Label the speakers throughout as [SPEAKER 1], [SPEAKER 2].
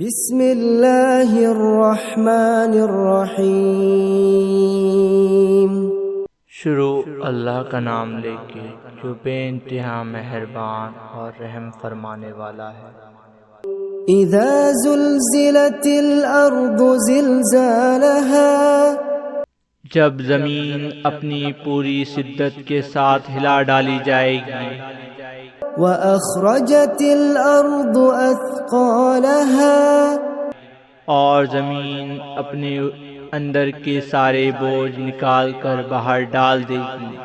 [SPEAKER 1] بسم اللہ الرحمن الرحیم۔
[SPEAKER 2] شروع اللہ کا نام لے کے جو بے انتہا مہربان اور رحم فرمانے والا ہے۔
[SPEAKER 1] اذا زلزلت الارض زلزالها،
[SPEAKER 2] جب زمین اپنی پوری شدت کے ساتھ ہلا ڈالی جائے گی،
[SPEAKER 1] واخرجت الارض اثقالها،
[SPEAKER 2] اور زمین اپنے اندر کے سارے بوجھ نکال کر باہر ڈال دے گی،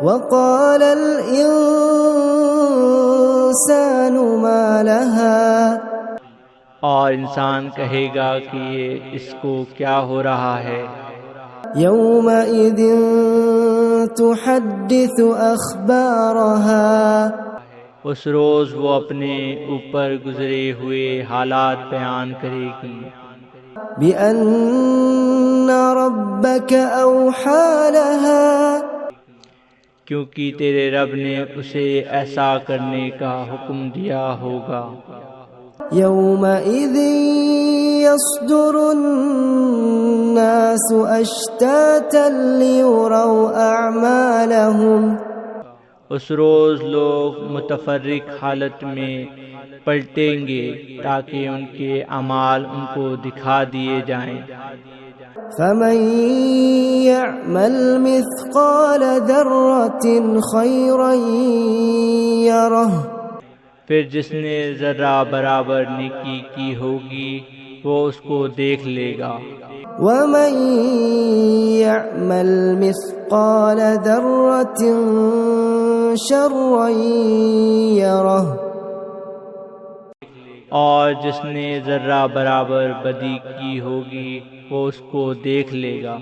[SPEAKER 1] وقال الانسان ما لها،
[SPEAKER 2] اور انسان کہے گا کہ یہ اس کو کیا ہو رہا ہے۔
[SPEAKER 1] یومئذ تحدث اخبارها،
[SPEAKER 2] اس روز وہ اپنے اوپر گزرے ہوئے حالات بیان کرے گی،
[SPEAKER 1] بأن ربك أوحى لها،
[SPEAKER 2] کیونکہ تیرے رب نے اسے ایسا کرنے کا حکم دیا ہوگا۔
[SPEAKER 1] يومئذ يصدر الناس أشتاتا ليروا أعمالهم،
[SPEAKER 2] اس روز لوگ متفرق حالت میں پلٹیں گے تاکہ ان کے اعمال ان کو دکھا دیے جائیں۔
[SPEAKER 1] فمن يعمل مثقال ذرة خيرا يره،
[SPEAKER 2] پھر جس نے ذرہ برابر نیکی کی ہوگی وہ اس کو دیکھ لے گا،
[SPEAKER 1] ومن يعمل مثقال ذرة شرا يره،
[SPEAKER 2] اور جس نے ذرہ برابر بدی کی ہوگی وہ اس کو دیکھ لے گا۔